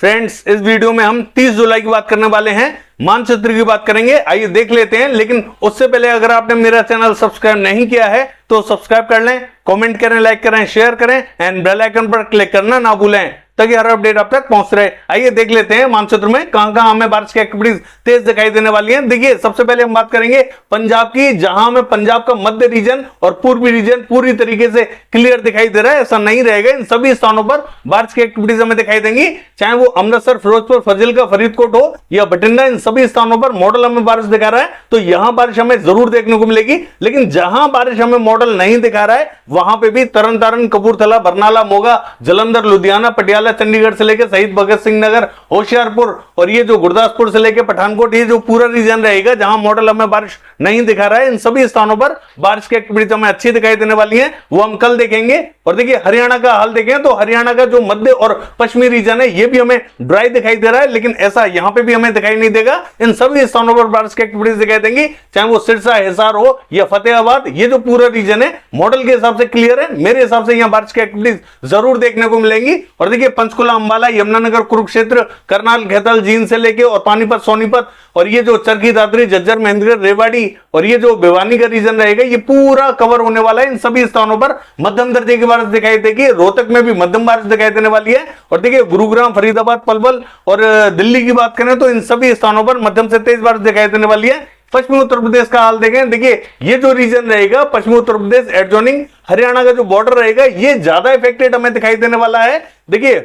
Friends, इस video में हम 30 जुलाई की बात करने वाले हैं, मानचित्र की बात करेंगे। आइए देख लेते हैं। लेकिन उससे पहले अगर आपने मेरा चैनल सब्सक्राइब नहीं किया है तो सब्सक्राइब कर लें, कमेंट करें, लाइक करें, शेयर करें एंड बेल आइकन पर क्लिक करना ना भूलें ताकि हर अपडेट आप तक पहुंच रहे। आइए देख लेते हैं मानचित्र में कहां-कहां हमें बारिश की एक्टिविटीज तेज दिखाई देने वाली हैं। देखिए, सबसे पहले हम बात करेंगे पंजाब की, जहां हमें पंजाब का मध्य रीजन और पूर्वी रीजन पूरी तरीके से क्लियर दिखाई दे रहा है। ऐसा नहीं रहेगा, इन सभी स्थानों पर बारिश की एक्टिविटीज हमें दिखाई देंगी, चाहे वो अमृतसर, फिरोजपुर, फाजिलका, फरीदकोट हो या बठिंडा। इन सभी स्थानों पर मॉडल हमें बारिश दिखा रहा है, तो यहां बारिश हमें जरूर देखने को मिलेगी। लेकिन जहां बारिश हमें मॉडल नहीं दिखा रहा है वहां पे भी तरन तारण, कपूरथला, बरनाला, मोगा, जलंधर, लुधियाना, पटियाला, चंडीगढ़ से लेकर शहीद भगत सिंह नगर, होशियारपुर और ये जो गुरदासपुर से लेकर पठानकोट, ये जो पूरा रीजन रहेगा जहां मॉडल हमें बारिश नहीं दिखा रहा है, इन सभी स्थानों पर बारिश की एक्टिविटी हमें अच्छी दिखाई देने वाली है। वो हम कल देखेंगे। और देखिए, हरियाणा का हाल देखें तो हरियाणा का जो मध्य और पश्चिमी रीजन है ये भी हमें ड्राई दिखाई दे रहा है, लेकिन ऐसा यहां पे भी हमें दिखाई नहीं देगा। इन सभी स्थानों पर बारिश की एक्टिविटीज दिखाई देंगी, चाहे वो सिरसा, हिसार हो या फतेहाबाद। ये जो पूरा रीजन है मॉडल के हिसाब से क्लियर है। मेरे हिसाब से यहां बारिश की एक्टिविटीज जरूर देखने को मिलेंगी। और देखिए, पंचकुला, अंबाला, यमुनानगर, कुरुक्षेत्र, करनाल, खेतल, जींद से लेके और पानीपत, सोनीपत और ये जो चरखी दादरी, झज्जर, महेंद्रगढ़, रेवाड़ी और ये जो भिवानी का रीजन रहेगा ये पूरा कवर होने वाला है। इन सभी स्थानों पर मध्यम दर्जे की बारिश दिखाई देगी। रोहतक में भी मध्यम बारिश दिखाई देने वाली है। और देखिए, गुरुग्राम, फरीदाबाद, पलवल और दिल्ली की बात करें तो इन सभी स्थानों पर मध्यम से तेज बारिश दिखाई देने वाली है। पश्चिमी उत्तर प्रदेश का हाल देखें, देखिए ये जो रीजन रहेगा पश्चिमी उत्तर प्रदेश एडजॉइनिंग हरियाणा का जो बॉर्डर रहेगा ये ज्यादा इफेक्टेड हमें दिखाई देने वाला है। देखिए,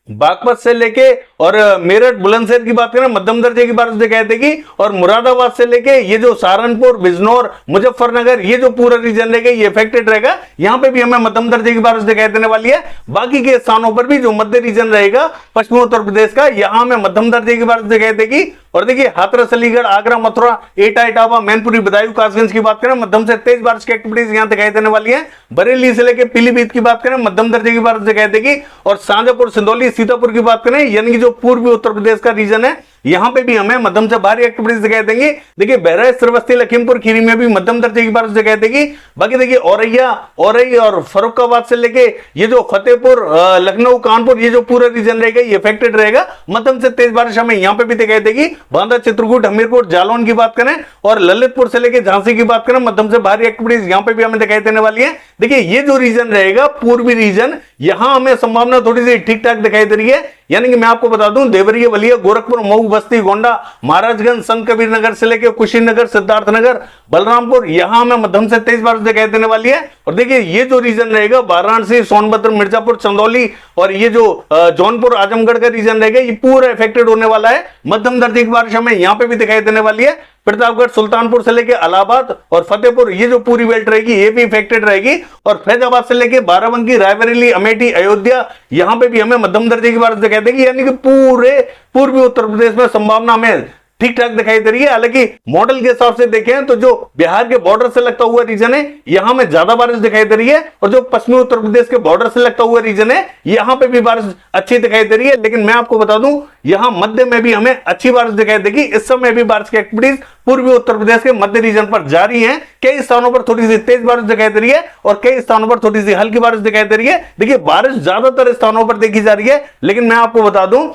बागपत से लेके और मेरठ, बुलंदशहर की बात करें मध्यम दर्जे की बारिश दिखाई देगी। और मुरादाबाद से लेके ये जो सहारनपुर, बिजनौर, मुजफ्फरनगर, ये जो पूरा रीजन रहेगा ये इफेक्टेड रहेगा। यहां पे भी हमें मध्यम दर्जे की बारिश दिखाई देने वाली है। बाकी के स्थानों पर भी जो मध्य रीजन रहेगा पश्चिमी उत्तर प्रदेश का, यहां हमें मध्यम दर्जे की बारिश दिखाई देगी। और देखिए, हाथरस, अलीगढ़, आगरा, मथुरा, एटा, इटावा, मैनपुरी, बदायूं, कासगंज की बात करें मध्यम से तेज बारिश की एक्टिविटीज यहां दिखाई देने वाली है। बरेली से लेकर पीलीभीत की बात करें मध्यम दर्जे की बारिश दिखाई देगी। और शाजापुर, सिंदौली, सीतापुर की बात करें यानी कि जो पूर्वी उत्तर प्रदेश का रीजन है यहां पे भी हमें मध्यम से भारी एक्टिविटीज दिखाई देंगी। देखिए, बहराइच, श्रावस्ती, लखीमपुर खीरी में भी मध्यम दर्जे की बारिश दिखाई देगी। बाकी देखिए, औरैया, औरई और फर्रुखाबाद से लेके ये जो फतेहपुर, लखनऊ, कानपुर, ये जो पूरा रीजन रहेगा ये इफेक्टेड रहेगा। मध्यम से तेज बारिश हमें यहां पे भी दिखाई देगी। बांदा, चित्रकूट, हमीरपुर, जालौन की बात करें और ललितपुर से लेकर झांसी की बात करें मध्यम से भारी एक्टिविटीज यहां पे भी हमें दिखाई देने वाली है। देखिए, ये जो रीजन रहेगा पूर्वी रीजन, यहां हमें संभावना थोड़ी सी ठीक ठाक दिखाई दे रही है। यानी कि मैं आपको बता दूं, देवरिया, बलिया, गोरखपुर, मऊ, बस्ती, गोंडा, महाराजगंज, संत कबीर नगर से लेकर कुशीनगर, सिद्धार्थनगर, बलरामपुर, यहां हमें मध्यम से तेज बारिश दिखाई देने वाली है। और देखिए, ये जो रीजन रहेगा वाराणसी, सोनभद्र, मिर्जापुर, चंदौली और ये जो जौनपुर, आजमगढ़ का रीजन रहेगा ये पूरा इफेक्टेड होने वाला है। मध्यम दर्जे की बारिश हमें यहां पे भी दिखाई देने वाली है। प्रतापगढ़, सुल्तानपुर से लेकर इलाहाबाद और फतेहपुर, ये जो पूरी बेल्ट रहेगी ये भी इफेक्टेड रहेगी। और फैजाबाद से लेकर बाराबंकी, रायबरेली, अमेठी, अयोध्या, यहां पे भी हमें मध्यम दर्जे की बारिश दिखाई देगी। यानी कि पूरे पूर्वी उत्तर प्रदेश में संभावना हमें ठीक ठाक दिखाई दे रही है। हालांकि मॉडल के हिसाब से देखें तो जो बिहार के बॉर्डर से लगता हुआ रीजन है यहां में ज्यादा बारिश दिखाई दे रही है। और जो पश्चिमी उत्तर प्रदेश के बॉर्डर से लगता हुआ रीजन है यहां पे भी बारिश अच्छी दिखाई दे रही है। लेकिन मैं आपको बता दूं, यहां मध्य में भी हमें अच्छी बारिश दिखाई देगी। इस समय भी बारिश की एक्टिविटीज पूर्वी उत्तर प्रदेश के मध्य रीजन पर जारी है। कई स्थानों पर थोड़ी सी तेज बारिश दिखाई दे रही है और कई स्थानों पर थोड़ी सी हल्की बारिश दिखाई दे रही है। देखिए, बारिश ज्यादातर स्थानों पर देखी जा रही है, लेकिन मैं आपको बता दूं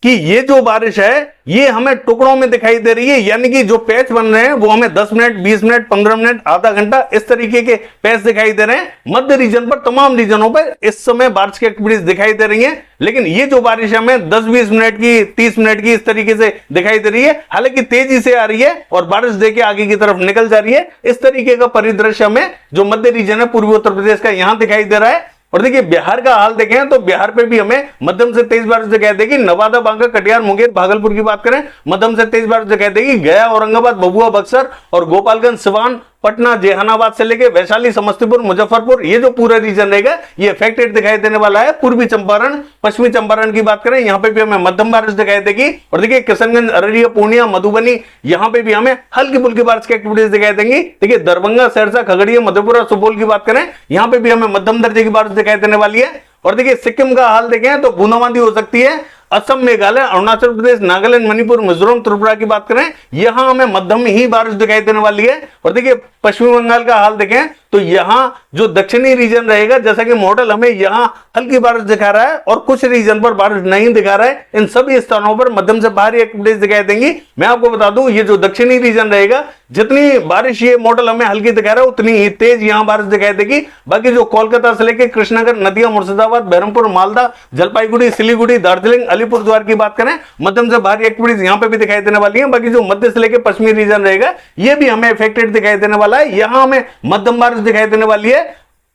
कि ये जो बारिश है ये हमें टुकड़ों में दिखाई दे रही है। यानी कि जो पैच बन रहे हैं वो हमें 10 मिनट, 20 मिनट, 15 मिनट, आधा घंटा इस तरीके के पैच दिखाई दे रहे हैं। मध्य रीजन पर, तमाम रीजनों पर इस समय बारिश की एक्टिविटीज दिखाई दे रही हैं। लेकिन ये जो बारिश है हमें 10-20 मिनट की, 30 मिनट की इस तरीके से दिखाई दे रही है। हालांकि तेजी से आ रही है और बारिश देके आगे की तरफ निकल जा रही है। इस तरीके का परिदृश्य हमें जो मध्य रीजन है पूर्वी उत्तर प्रदेश का यहां दिखाई दे रहा है। और देखिए, बिहार का हाल देखें तो बिहार पे भी हमें मध्यम से तेज बारिश दिखाई देगी। नवादा, बांका, कटिहार, मुंगेर, भागलपुर की बात करें मध्यम से तेज बारिश दिखाई देगी। गया, औरंगाबाद, भभुआ, बक्सर और गोपालगंज, सिवान, पटना, जहानाबाद से लेके वैशाली, समस्तीपुर, मुजफ्फरपुर, ये जो पूरा रीजन रहेगा ये इफेक्टेड दिखाई देने वाला है। पूर्वी चंपारण, पश्चिमी चंपारण की बात करें यहां पे भी हमें मध्यम बारिश दिखाई देगी। और देखिए, किशनगंज, अररिया, पूर्णिया, मधुबनी, यहां पे भी हमें हल्की फुल्की बारिश की एक्टिविटीज दिखाई देंगी। देखिए, दरभंगा, सहरसा, खगड़िया, मधेपुरा, सुपौल की बात करें यहां पे भी हमें मध्यम दर्जे की बारिश दिखाई देने वाली है। और देखिए, सिक्किम का हाल देखें तो बूंदाबांदी हो सकती है। असम, मेघालय, अरुणाचल प्रदेश, नागालैंड, मणिपुर, मिजोरम, त्रिपुरा की बात करें यहां हमें मध्यम ही बारिश दिखाई देने वाली है। और देखिए, पश्चिमी बंगाल का हाल देखें तो यहाँ जो दक्षिणी रीजन रहेगा, जैसा कि मॉडल हमें यहाँ हल्की बारिश दिखा रहा है और कुछ रीजन पर बारिश नहीं दिखा रहा है, इन सभी स्थानों पर मध्यम से भारी एक्टिविटीज दिखाई देंगी। मैं आपको बता दूं ये जो दक्षिणी रीजन रहेगा, जितनी बारिश ये मॉडल हमें हल्की दिखा रहा है उतनी ही तेज यहाँ बारिश दिखाई देगी। बाकी जो कोलकाता से लेकर कृष्णनगर, नदिया, मुर्शिदाबाद, बहरमपुर, मालदा, जलपाईगुड़ी, सिलीगुड़ी, दार्जिलिंग, अलीपुरद्वार की बात करें, मध्यम से भारी एक्टिविटीज यहाँ पे भी दिखाई देने वाली है। बाकी जो मध्य से लेकर पश्चिमी रीजन रहेगा ये भी हमें इफेक्टेड दिखाई देने वाला है, यहाँ हमें मध्यम बारिश दिखाई देने वाली है।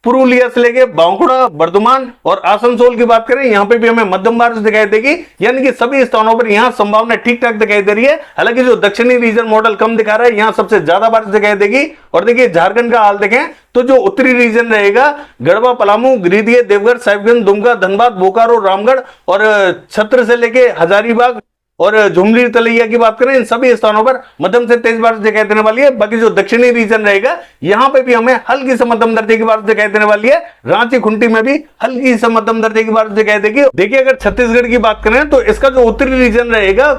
पुरुलिया से लेके बांकुड़ा, बर्धमान और आसनसोल की बात करें, यहां पे भी हमें मध्यम बारिश दिखाई देगी, यानी कि सभी स्थानों पर यहां संभावना ठीक ठाक दिखाई दे रही है। हालांकि जो दक्षिणी रीजन मॉडल कम दिखा रहा है, यहां सबसे ज्यादा बारिश दिखाई देगी। और देखिए झारखंड का हाल देखें तो जो उत्तरी रीजन रहेगा, गढ़वा, पलामू, गिरिडीह, देवघर, साहिबगंज, दुमका, धनबाद, बोकारो, रामगढ़ और छत्र से लेके हजारीबाग और झुमरी, तलैया की बात करें, इन सभी स्थानों पर मध्यम से तेज बारिश दिखाई देने वाली है। बाकी जो दक्षिणी रीजन रहेगा यहां पे भी हमें हल्की से मध्यम दर्जे की बारिश दिखाई देने वाली है। रांची, खुंटी में भी हल्की से मध्यम दर्जे की बारिश दिखाई देगी। देखिए अगर छत्तीसगढ़ की बात करें तो इसका जो उत्तरी रीजन रहेगा,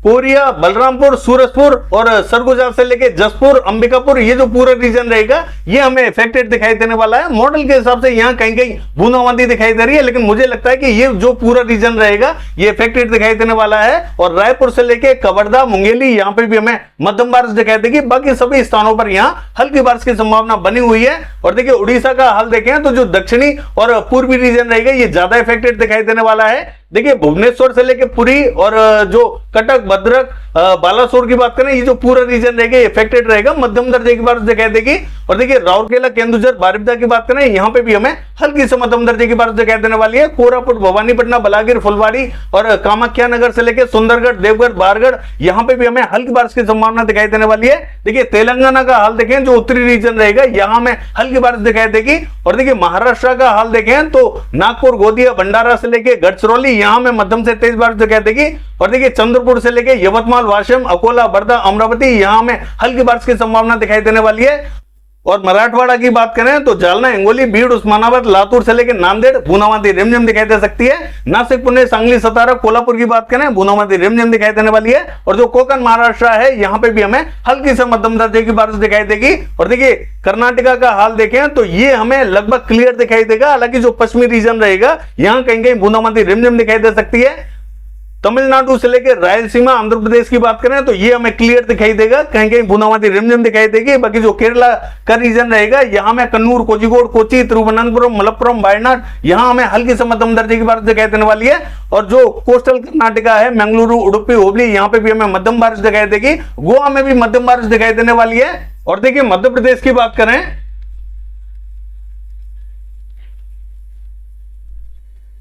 कोरिया, बलरामपुर, सूरजपुर और सरगुजा से लेके जसपुर, अंबिकापुर, ये जो पूरा रीजन रहेगा ये हमें इफेक्टेड दिखाई देने वाला है। मॉडल के हिसाब से यहाँ कहीं कहीं बूंदाबांदी दिखाई दे रही है, लेकिन मुझे लगता है कि ये जो पूरा रीजन रहेगा ये इफेक्टेड दिखाई देने वाला है। और रायपुर से लेके कवर्धा, मुंगेली, यहाँ पे भी हमें मध्यम बारिश दिखाई देगी। बाकी सभी स्थानों पर यहाँ हल्की बारिश की संभावना बनी हुई है। और देखिए उड़ीसा का हाल देखें तो जो दक्षिणी और पूर्वी रीजन रहेगा ये ज्यादा इफेक्टेड दिखाई देने वाला है। देखिए भुवनेश्वर से लेके पुरी और जो कटक, भद्रक, बालासोर की बात करें, ये जो पूरा रीजन रहेगा इफेक्टेड रहेगा, मध्यम दर्जे की बारिश दिखाई देगी। और देखिए राउरकेला, केंदुझर, बारिपदा की बात करें, यहाँ पे भी हमें हल्की से मध्यम दर्जे की बारिश दिखाई देने वाली है। कोरापुट, भवानीपटना, बलागीर, फुलवाड़ी और कामाख्या नगर से लेकर सुंदरगढ़, देवगढ़, बारगढ़, यहाँ पे भी हमें हल्की बारिश की संभावना दिखाई देने वाली है। देखिए तेलंगाना का हाल देखें, जो उत्तरी रीजन रहेगा यहाँ हमें हल्की बारिश दिखाई देगी। और देखिए महाराष्ट्र का हाल देखें तो नागपुर, गोंदिया, भंडारा से लेकर गढ़चिरौली, यहाँ में मध्यम से तेज बारिश दिखाई देगी। और देखिए चंद्रपुर से लेकर यवतमाल, वाशिम, अकोला, वर्धा, अमरावती, यहाँ में हल्की बारिश की संभावना दिखाई देने वाली है। और मराठवाड़ा की बात करें तो जालना, हिंगोली, बीड़, उस्मानाबाद, लातूर से लेकर नांदेड़ बूंदाबांदी रिमझिम दिखाई दे सकती है। नासिक, पुणे, सांगली, सतारा, कोल्हापुर की बात करें बूंदाबांदी रिमझिम दिखाई देने वाली है। और जो कोकण महाराष्ट्र है यहाँ पे भी हमें हल्की से मध्यम दर्जे की बारिश दिखाई देगी। और देखिए कर्नाटका का हाल देखें तो ये हमें लगभग क्लियर दिखाई देगा। हालांकि जो पश्चिमी रीजन रहेगा यहाँ कहीं कहीं बूंदाबांदी रिमझिम दिखाई दे सकती है। तमिलनाडु से लेकर रायलसीमा, आंध्र प्रदेश की बात करें तो ये हमें क्लियर दिखाई देगा, कहीं कहीं बूंदाबांदी रिमझिम दिखाई देगी। बाकी जो केरला का रीजन रहेगा यहाँ में कन्नूर, कोझिकोड, कोची, तिरुवनंतपुरम, मलप्पुरम, वायनाड, यहाँ हमें हल्की से मध्यम दर्जे की बारिश दिखाई देने वाली है। और जो कोस्टल कर्नाटका है, मंगलुरु, उडुपी, हुबली, यहाँ पे भी हमें मध्यम बारिश दिखाई देगी। गोवा में भी मध्यम बारिश दिखाई देने वाली है। और देखिए मध्य प्रदेश की बात करें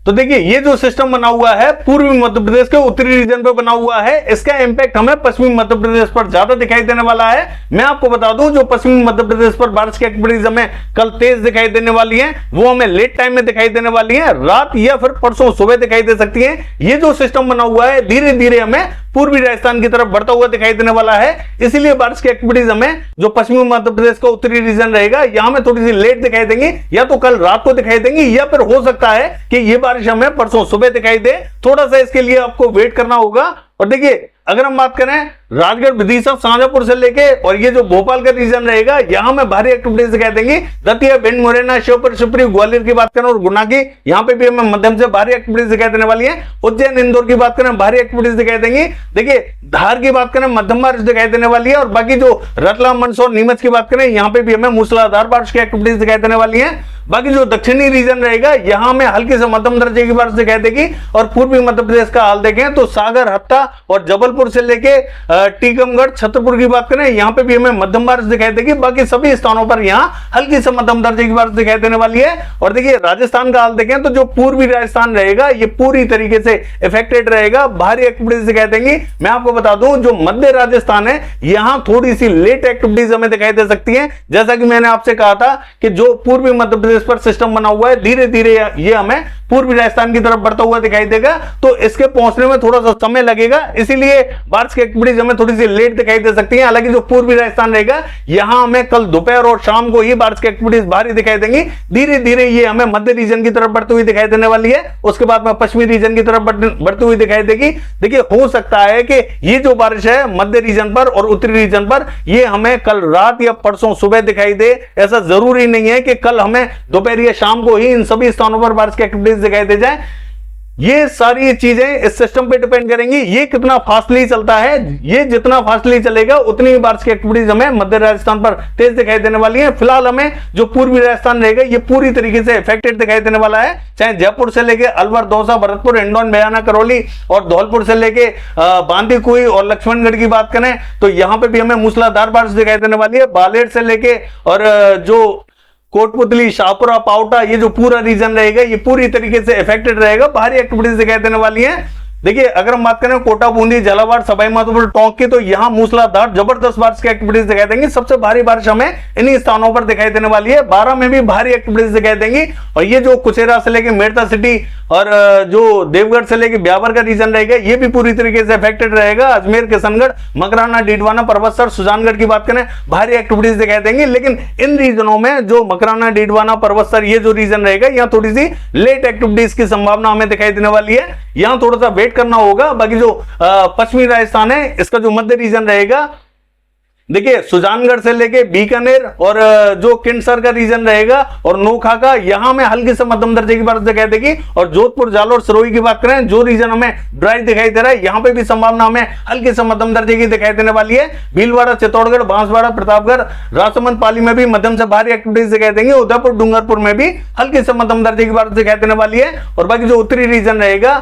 तो देखिए ये जो सिस्टम बना हुआ है पूर्वी मध्य प्रदेश के उत्तरी रीजन पे बना हुआ है, इसका इंपैक्ट हमें पश्चिमी मध्य प्रदेश पर ज्यादा दिखाई देने वाला है। मैं आपको बता दूं जो पश्चिमी मध्य प्रदेश पर बारिश की एक्टिविटीज हमें कल तेज दिखाई देने वाली है, वो हमें लेट टाइम में दिखाई देने वाली है, रात या फिर परसों सुबह दिखाई दे सकती है। ये जो सिस्टम बना हुआ है धीरे धीरे हमें पूर्वी राजस्थान की तरफ बढ़ता हुआ दिखाई देने वाला है, इसीलिए बारिश की एक्टिविटीज हमें जो पश्चिमी मध्य प्रदेश का उत्तरी रीजन रहेगा यहां में थोड़ी सी लेट दिखाई देंगी, या तो कल रात को दिखाई देंगी या फिर हो सकता है कि ये बारिश हमें परसों सुबह दिखाई दे। थोड़ा सा इसके लिए आपको वेट करना होगा। और देखिए अगर हम बात करें राजगढ़, विदिशा, शाजापुर से लेके और ये जो भोपाल का रीजन रहेगा यहां में भारी एक्टिविटीज दिखाई देंगी। दतिया, भिंड, मुरैना, श्योपुर, शिवपुरी, ग्वालियर की बात करें और गुना की, यहाँ पे भी हमें मध्यम से भारी एक्टिविटीज दिखाई देने वाली है। उज्जैन, इंदौर की बात करें भारी एक्टिविटीज दिखाई देंगी। देखिए धार की बात करें मध्यम बारिश दिखाई देने वाली है। और बाकी जो रतलाम, मंदसौर, नीमच की बात करें यहाँ पे भी हमें मूसलाधार बारिश की एक्टिविटीज दिखाई देने वाली है। बाकी जो दक्षिणी रीजन रहेगा यहाँ में हल्की से मध्यम दर्जे की बारिश दिखाई देगी। और पूर्वी मध्य प्रदेश का हाल देखें तो सागर, हत्ता और जबलपुर से लेके टीकमगढ़, छतरपुर की बात करें यहाँ पे भी हमें मध्यम बारिश दिखाई देगी। बाकी सभी स्थानों पर यहाँ हल्की से मध्यम दर्जे की बारिश दिखाई देने वाली है। और देखिए राजस्थान का हाल देखें तो जो पूर्वी राजस्थान रहेगा ये पूरी तरीके से इफेक्टेड रहेगा, भारी एक्टिविटीज दिखाई देंगी। मैं आपको बता दूं जो मध्य राजस्थान है यहाँ थोड़ी सी लेट एक्टिविटीज हमें दिखाई दे सकती है। जैसा कि मैंने आपसे कहा था कि जो पूर्वी मध्य प्रदेश पर सिस्टम बना हुआ है धीरे धीरे ये हमें पूर्वी राजस्थान की तरफ बढ़ता हुआ दिखाई देगा, तो इसके पहुंचने में थोड़ा सा समय लगेगा, इसीलिए बारिश की एक्टिविटीज हमें थोड़ी सी लेट दिखाई दे सकती है। हालांकि जो पूर्वी राजस्थान रहेगा यहां हमें कल दोपहर और शाम को ही बारिश की एक्टिविटीज भारी दिखाई देंगी। धीरे धीरे ये हमें मध्य रीजन की तरफ बढ़ती हुई दिखाई देने वाली है, उसके बाद में पश्चिमी रीजन की तरफ बढ़ती हुई दिखाई देगी। देखिए हो सकता है कि ये जो बारिश है मध्य रीजन पर और उत्तरी रीजन पर ये हमें कल रात या परसों सुबह दिखाई दे। ऐसा जरूरी नहीं है कि कल हमें दोपहर या शाम को ही इन सभी स्थानों पर बारिश की एक्टिविटीज दिखाई दे जाए। ये सारी चीजें इस सिस्टम पे डिपेंड करेंगी, ये कितना फास्टली चलता है। ये जितना फास्टली चलेगा उतनी ही बारिश की एक्टिविटीज हमें मध्य राजस्थान पर तेज दिखाई देने वाली है। फिलहाल हमें जो पूर्वी राजस्थान रहेगा ये पूरी तरीके से इफेक्टेड दिखाई देने वाला है, चाहे जयपुर से लेके अलवर, दौसा, भरतपुर, हिंडौन, बयाना, करौली और धौलपुर से लेके बांदीकुई और लक्ष्मणगढ़ की बात करें तो यहां पर भी हमें मूसलाधार बारिश दिखाई देने वाली है। बालेर से लेके और जो कोटपुतली, शाहपुरा, पावटा, ये जो पूरा रीजन रहेगा ये पूरी तरीके से इफेक्टेड रहेगा, भारी एक्टिविटीज दिखाई देने वाली हैं। देखिए अगर हम बात करें कोटा, बूंदी, झालावाड़, सवाई माधोपुर, टोंक की तो यहां मूसलाधार जबरदस्त बारिश की एक्टिविटीज दिखाई देंगी। सबसे भारी बारिश हमें इन्हीं स्थानों पर दिखाई देने वाली है। 12 में भी भारी एक्टिविटीज दिखाई देंगी और ये जो कुचेरा से लेके मेड़ता सिटी और जो देवगढ़ से लेके ब्यावर का रीजन रहेगा ये भी पूरी तरीके से इफेक्टेड रहेगा। अजमेर, किशनगढ़, मकराना, डीडवाना, परबतसर, सुजानगढ़ की बात करें भारी एक्टिविटीज दिखाई देंगी। लेकिन इन रीजनों में जो मकराना, डीडवाना, परबतसर ये जो रीजन रहेगा यहाँ थोड़ी सी लेट एक्टिविटीज की संभावना हमें दिखाई देने वाली है, यहाँ थोड़ा सा वेट करना होगा। बाकी जो पश्चिमी राजस्थान है इसका जो मध्य रीजन रहेगा, देखिए सुजानगढ़ से लेके बीकानेर और जो किंडसर का रीजन रहेगा और नोखा का यहां में हल्की से मध्यम दर्जे की बारिश दिखाई देगी। और जोधपुर, जालोर, सिरोही की बात करें जो रीजन हमें ड्राई दिखाई दे रहा है यहां पे भी संभावना हमें हल्की से मध्यम दर्जे की दिखाई देने वाली है। भीलवाड़ा, चित्तौड़गढ़, बांसवाड़ा, प्रतापगढ़, राजसमंद, पाली में भी मध्यम से भारी एक्टिविटीज दिखाई देंगी। उदयपुर, डूंगरपुर में भी हल्की से मध्यम दर्जे की बारिश दिखाई देने वाली है। और बाकी जो उत्तरी रीजन रहेगा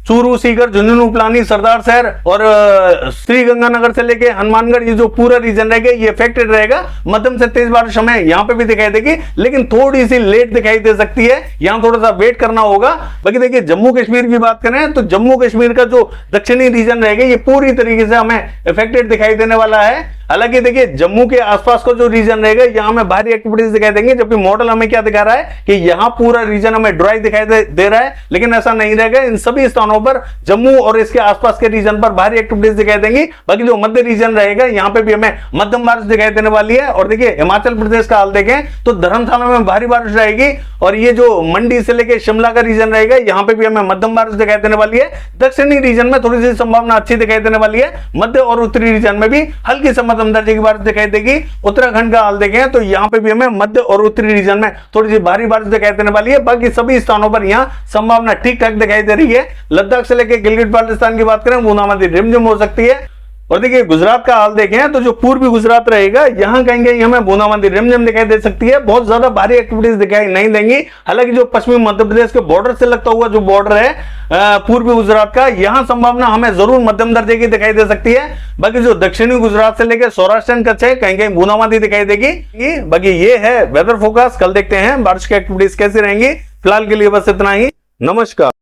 चूरू, सीकर, झुंझुनू, पिलानी, सरदार शहर और श्रीगंगानगर से लेके हनुमानगढ़ ये जो पूरा रीजन रहेगा ये इफेक्टेड रहेगा। मध्यम से तेज बारिश हमें यहाँ पे भी दिखाई देगी लेकिन थोड़ी सी लेट दिखाई दे सकती है, यहाँ थोड़ा सा वेट करना होगा। बाकी देखिए जम्मू कश्मीर की बात करें तो जम्मू कश्मीर का जो दक्षिणी रीजन रहेगा ये पूरी तरीके से हमें इफेक्टेड दिखाई देने वाला है। हालांकि देखिए जम्मू के आसपास का जो रीजन रहेगा यहाँ में भारी एक्टिविटीज दिखाई देंगे, जबकि मॉडल हमें क्या दिखा रहा है कि यहाँ पूरा रीजन हमें ड्राई दिखाई दे रहा है, लेकिन ऐसा नहीं रहेगा। इन सभी स्थानों पर जम्मू और इसके आसपास के रीजन पर भारी एक्टिविटीज दिखाई देंगी। बाकी जो मध्य रीजन रहेगा यहाँ पे भी हमें मध्यम बारिश दिखाई देने वाली है। और देखिए हिमाचल प्रदेश का हाल देखें तो धर्मशाला में भारी बारिश रहेगी और ये जो मंडी से लेकर शिमला का रीजन रहेगा यहाँ पे भी हमें मध्यम बारिश दिखाई देने वाली है। दक्षिणी रीजन में थोड़ी सी संभावना अच्छी दिखाई देने वाली है, मध्य और उत्तरी रीजन में भी हल्की से मध्यम दर्जे की बारिश दिखाई देगी। उत्तराखंड का हाल देखें तो यहाँ पे भी हमें मध्य और उत्तरी रीजन में थोड़ी सी भारी बारिश दिखाई देने वाली है। बाकी सभी स्थानों पर यहाँ संभावना ठीक ठाक दिखाई दे रही है। लद्दाख से लेकर गिलगिट बाल्टिस्तान की बात करें बूंदाबांदी रिमझिम हो सकती है। और देखिए गुजरात का हाल देखें तो जो पूर्वी गुजरात रहेगा यहाँ कहीं हमें बूंदाबांदी रिमझिम दिखाई दे सकती है, बहुत ज्यादा भारी एक्टिविटीज दिखाई नहीं देंगी। हालांकि जो पश्चिमी मध्य प्रदेश के बॉर्डर से लगता हुआ जो बॉर्डर है पूर्वी गुजरात का, यहाँ संभावना हमें जरूर मध्यम दर्जे की दिखाई दे सकती है। बाकी जो दक्षिणी गुजरात से लेकर सौराष्ट्र कच्छ है कहीं बूंदाबांदी दिखाई देगी। बाकी ये है वेदर फोरकास्ट, कल देखते हैं बारिश की एक्टिविटीज कैसी रहेंगी। फिलहाल के लिए बस इतना ही, नमस्कार।